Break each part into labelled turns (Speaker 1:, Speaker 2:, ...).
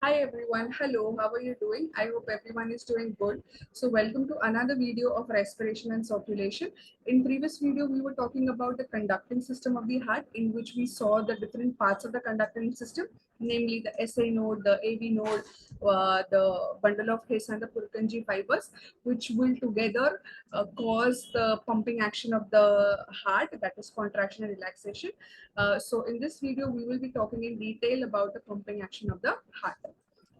Speaker 1: Hi everyone, hello, how are you doing? I hope everyone is doing good. So welcome to another video of respiration and circulation. In previous video, we were talking about the conducting system of the heart, in which we saw the different parts of the conducting system, namely the SA node, the AV node, the bundle of His and the Purkinje fibers, which will together cause the pumping action of the heart, that is contraction and relaxation. So in this video, we will be talking in detail about the pumping action of the heart.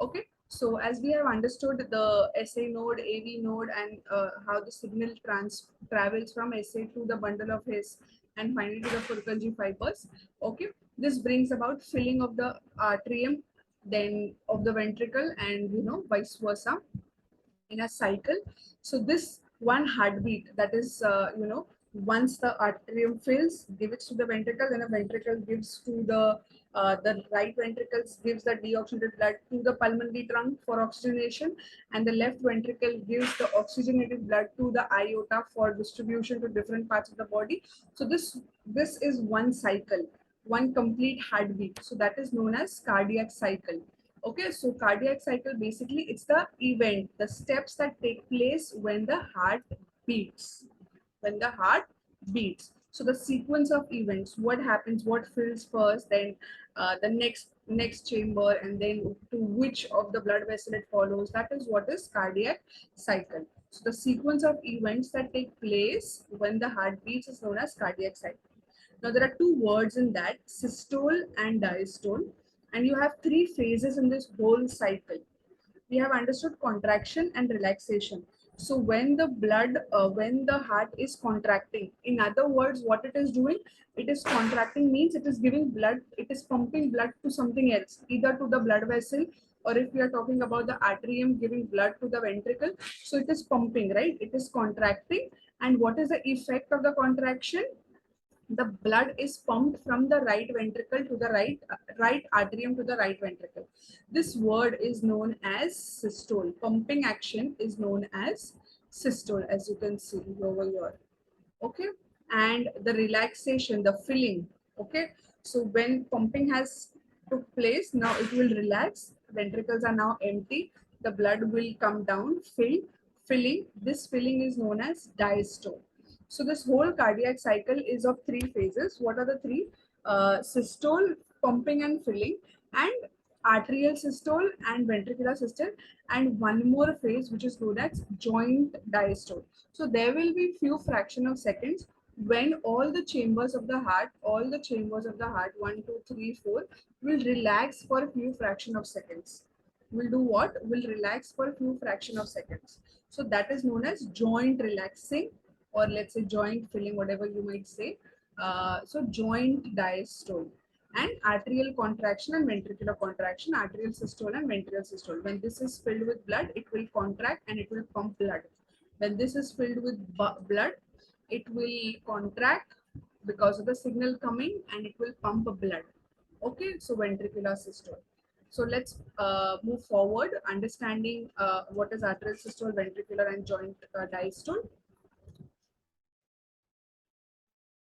Speaker 1: Okay, so as we have understood the SA node, AV node, and how the signal travels from SA to the bundle of His and finally to the Purkinje fibers. Okay, this brings about filling of the atrium, then of the ventricle, and vice versa in a cycle. So this one heartbeat, that is once the atrium fills, give it to the ventricle, then a ventricle gives to the right ventricle gives the deoxygenated blood to the pulmonary trunk for oxygenation, and the left ventricle gives the oxygenated blood to the aorta for distribution to different parts of the body. So this is one cycle, one complete heartbeat. So that is known as cardiac cycle. Okay, so cardiac cycle, basically it's the event, the steps that take place when the heart beats. When the heart beats. So the sequence of events, what happens, what fills first, then the next chamber, and then to which of the blood vessel it follows. That is what is cardiac cycle. So the sequence of events that take place when the heart beats is known as cardiac cycle. Now there are two words in that, systole and diastole, and you have three phases in this whole cycle. We have understood contraction and relaxation. So when the blood, when the heart is contracting, in other words, what it is doing, it is contracting means it is giving blood, it is pumping blood to something else, either to the blood vessel, or if we are talking about the atrium giving blood to the ventricle. So it is pumping, right? It is contracting. And what is the effect of the contraction? The blood is pumped from the right ventricle to the right atrium to the right ventricle. This word is known as systole. Pumping action is known as systole, as you can see over here. Okay, and the relaxation, the filling. Okay, so when pumping has took place, now it will relax. Ventricles are now empty. The blood will come down, filling. This filling is known as diastole. So this whole cardiac cycle is of three phases. What are the three? Systole, pumping and filling, and arterial systole and ventricular systole, and one more phase which is known as joint diastole. So there will be few fraction of seconds when all the chambers of the heart, one, two, three, four, will relax for a few fraction of seconds. Will do what? Will relax for a few fraction of seconds. So that is known as joint relaxing, or let's say joint filling, whatever you might say. So joint diastole and arterial contraction and ventricular contraction, arterial systole and ventricular systole. When this is filled with blood, it will contract and it will pump blood. When this is filled with blood, it will contract because of the signal coming and it will pump blood. Okay, so ventricular systole. So let's move forward, understanding what is arterial systole, ventricular, and joint diastole.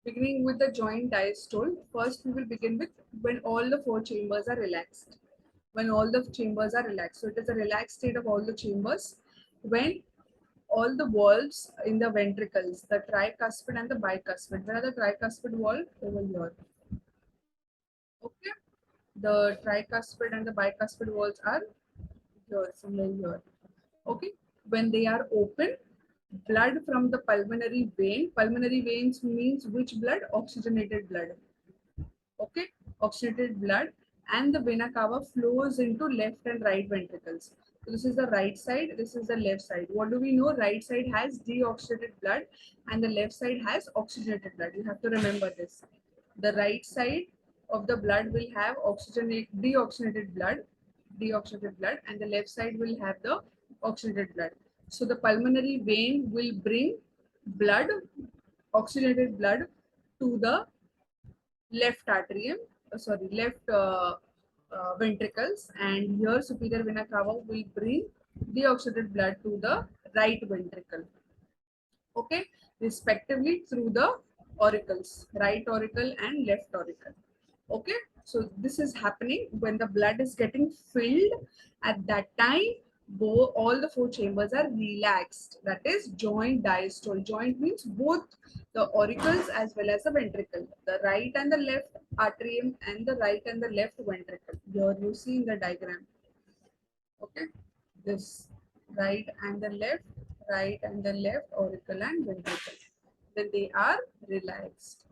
Speaker 1: Beginning with the joint diastole, first we will begin with when all the four chambers are relaxed. When all the chambers are relaxed. So it is a relaxed state of all the chambers. When all the valves in the ventricles, the tricuspid and the bicuspid. Where are the tricuspid valve? Over here. Okay. The tricuspid and the bicuspid valves are here, somewhere here. Okay. When they are open, blood from the pulmonary vein. Pulmonary veins means which blood? Oxygenated blood. Okay, oxygenated blood, and the vena cava flows into left and right ventricles. So this is the right side, this is the left side. What do we know? Right side has deoxygenated blood and the left side has oxygenated blood. You have to remember this. The right side of the blood will have deoxygenated blood, and the left side will have the oxygenated blood. So the pulmonary vein will bring blood, oxygenated blood, to the left atrium, left ventricles, and here superior vena cava will bring deoxygenated blood to the right ventricle. Okay, respectively through the auricles, right auricle and left auricle. Okay, so this is happening when the blood is getting filled. At that time, all the four chambers are relaxed. That is joint diastole. Joint means both the auricles as well as the ventricle, the right and the left atrium and the right and the left ventricle. Here you see in the diagram. Okay, this right and the left auricle and ventricle. Then they are relaxed.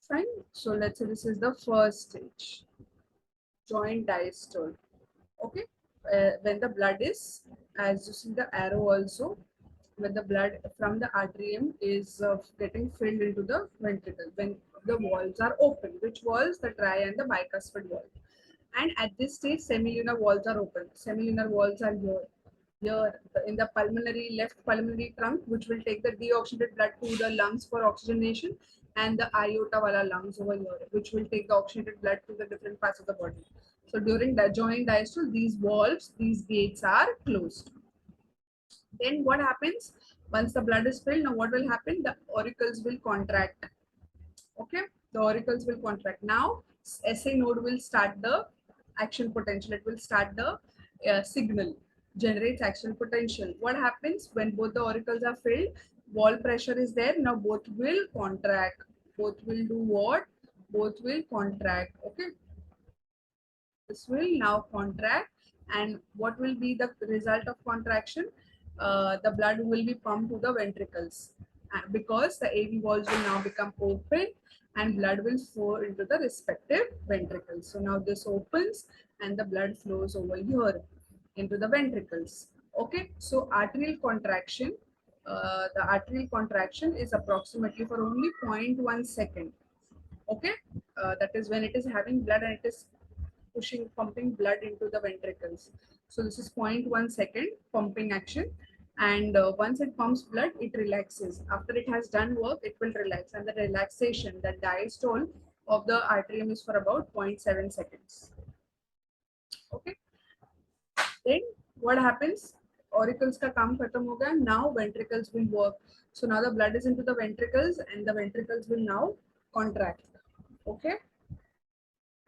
Speaker 1: Fine. So let's say this is the first stage, joint diastole. Okay. When the blood is, as you see the arrow also, when the blood from the atrium is getting filled into the ventricle, when the walls are open, which walls? The tri and the bicuspid wall. And at this stage, semilunar walls are open. Semilunar walls are here in the pulmonary, left pulmonary trunk, which will take the deoxygenated blood to the lungs for oxygenation, and the aorta wala lungs over here, which will take the oxygenated blood to the different parts of the body. So during the joint diastole, these valves, these gates are closed. Then what happens? Once the blood is filled, now what will happen? The auricles will contract. Okay, the auricles will contract. Now SA node will start the action potential. It will start the signal, generates action potential. What happens when both the auricles are filled? Wall pressure is there. Now both will contract. Both will do what? Both will contract. Okay, this will now contract, and what will be the result of contraction? The blood will be pumped to the ventricles, because the AV valves will now become open and blood will flow into the respective ventricles. So now this opens and the blood flows over here into the ventricles. Okay, so the arterial contraction is approximately for only 0.1 second. Okay, that is when it is having blood and it is pumping blood into the ventricles. So this is 0.1 second pumping action, and once it pumps blood, it relaxes. After it has done work, it will relax, and the relaxation, the diastole of the atrium is for about 0.7 seconds. Okay, then what happens? Auricles ka kaam khatam ho gaya. Now ventricles will work. So now the blood is into the ventricles and the ventricles will now contract. Okay,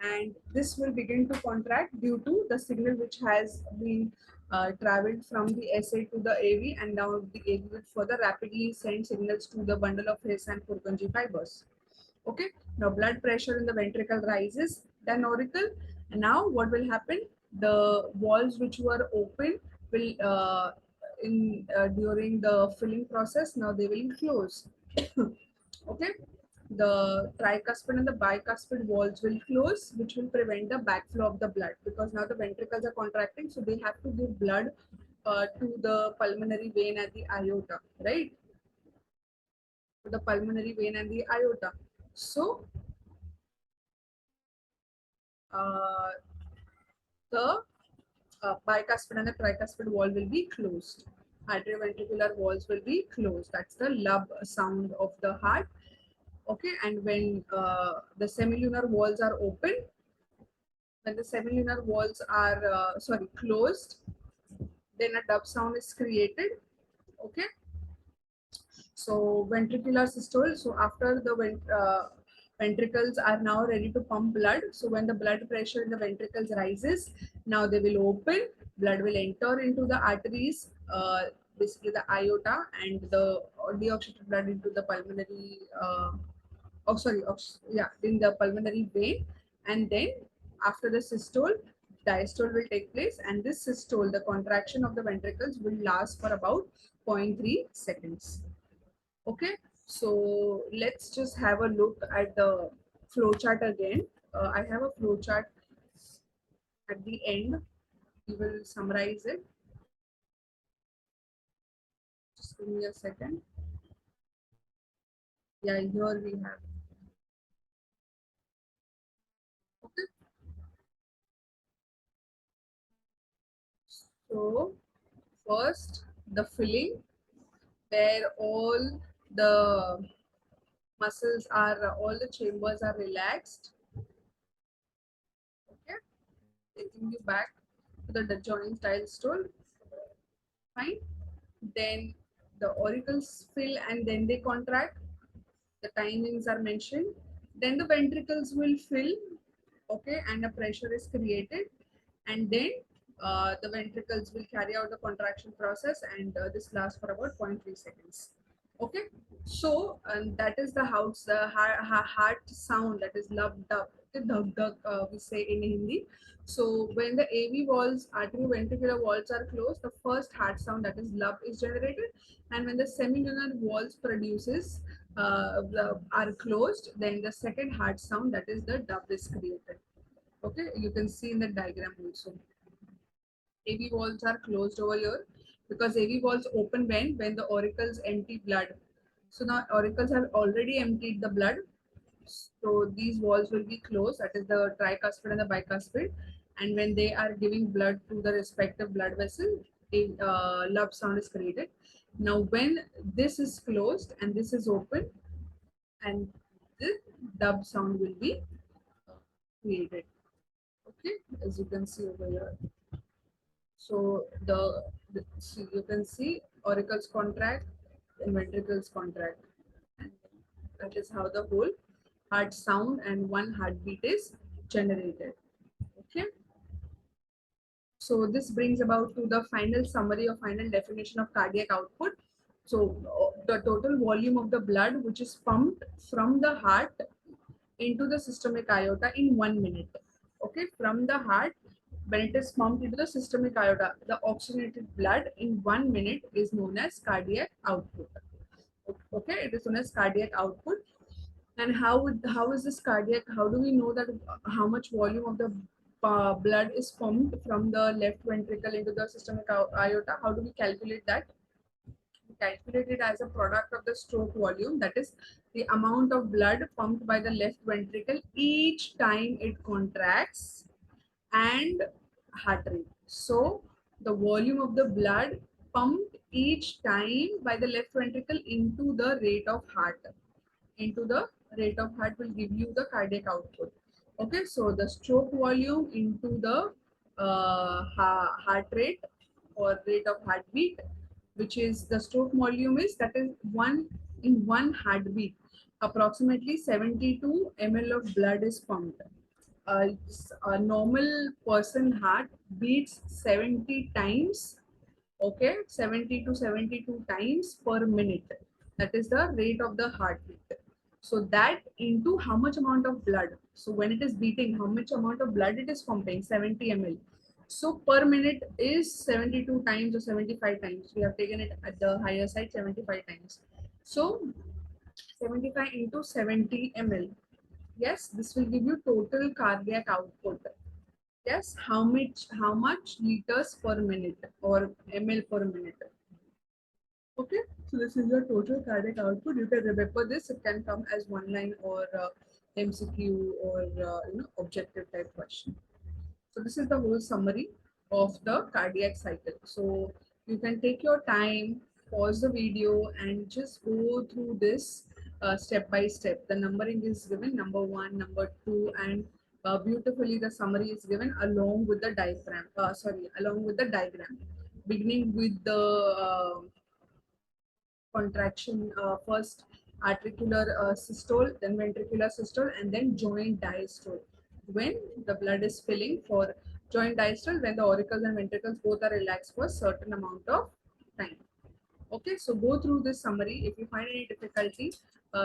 Speaker 1: and this will begin to contract due to the signal which has been traveled from the SA to the AV, and now the AV will further rapidly send signals to the bundle of His and Purkinje fibers. Okay, now blood pressure in the ventricle rises, then auricle, and now what will happen? The walls which were open will during the filling process, now they will close. Okay, the tricuspid and the bicuspid walls will close, which will prevent the backflow of the blood, because now the ventricles are contracting, so they have to give blood to the pulmonary vein and the aorta, right? To the pulmonary vein and the aorta. So uh, the bicuspid and the tricuspid wall will be closed. Atrioventricular walls will be closed. That's the lub sound of the heart. Okay, and when the semilunar walls are open, when the semilunar walls are closed, then a dub sound is created. Okay, so ventricular systole. So after the ventricles are now ready to pump blood, so when the blood pressure in the ventricles rises, now they will open, blood will enter into the arteries, basically the aorta, and the deoxygenated blood into the pulmonary in the pulmonary vein, and then after the systole, diastole will take place, and this systole, the contraction of the ventricles, will last for about 0.3 seconds. Okay, so let's just have a look at the flow chart again. I have a flow chart at the end. We will summarize it. Just give me a second. Yeah, here we have. Okay, so first the filling, where all the muscles are, all the chambers are relaxed. Okay, taking you back to the joint diastole. Fine. Then the auricles fill and then they contract. The timings are mentioned. Then the ventricles will fill okay, and a pressure is created, and then the ventricles will carry out the contraction process, and this lasts for about 0.3 seconds. Okay, so and that is the heart sound, that is love dub, dhak dhak, we say in Hindi. So when the AV walls, arterioventricular walls are closed, the first heart sound, that is love, is generated, and when the semilunar walls are closed, then the second heart sound, that is the dub, is created. Okay, you can see in the diagram also. AV walls are closed over here because AV walls open when the auricles empty blood. So now auricles have already emptied the blood. So these walls will be closed, that is the tricuspid and the bicuspid. And when they are giving blood to the respective blood vessel, a love sound is created. Now when this is closed and this is open, and the dub sound will be created. Okay, as you can see over here. So see, you can see auricles contract and ventricles contract. And that is how the whole heart sound and one heartbeat is generated. Okay. So this brings about to the final summary or final definition of cardiac output. So the total volume of the blood which is pumped from the heart into the systemic aorta in 1 minute. Okay, from the heart, when it is pumped into the systemic aorta, the oxygenated blood in 1 minute is known as cardiac output. Okay, it is known as cardiac output. And how is this cardiac? How do we know that how much volume of the blood is pumped from the left ventricle into the systemic aorta? How do we calculate that? Calculated as a product of the stroke volume, that is the amount of blood pumped by the left ventricle each time it contracts, and heart rate. So the volume of the blood pumped each time by the left ventricle into the rate of heart, will give you the cardiac output. Okay, so the stroke volume into the heart rate or rate of heartbeat, which is the stroke volume, is that is one heartbeat. Approximately 72 ml of blood is pumped. A normal person heart beats 70 times, okay, 70 to 72 times per minute. That is the rate of the heartbeat. So that into how much amount of blood. So when it is beating, how much amount of blood it is pumping, 70 ml. So per minute is 72 times or 75 times. We have taken it at the higher side, 75 times. So 75 into 70 ml. Yes, this will give you total cardiac output. Yes, how much liters per minute or ml per minute. Okay, so this is your total cardiac output. You can remember this. It can come as one line or MCQ or objective type question. So this is the whole summary of the cardiac cycle. So you can take your time, pause the video, and just go through this step by step. The numbering is given, number 1, number 2, and beautifully the summary is given along with the diagram. Along with the diagram, beginning with the contraction, first articular systole, then ventricular systole, and then joint diastole. When the blood is filling for joint diastole, when the auricles and ventricles both are relaxed for a certain amount of time. Okay, so go through this summary. If you find any difficulty,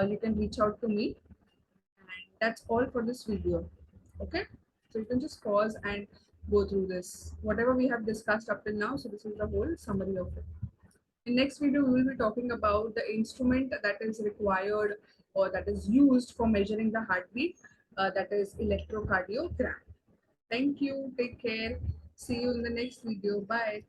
Speaker 1: you can reach out to me. And that's all for this video. Okay, so you can just pause and go through this. Whatever we have discussed up till now, so this is the whole summary of it. In next video, we will be talking about the instrument that is required or that is used for measuring the heartbeat, that is electrocardiogram. Thank you. Take care. See you in the next video. Bye.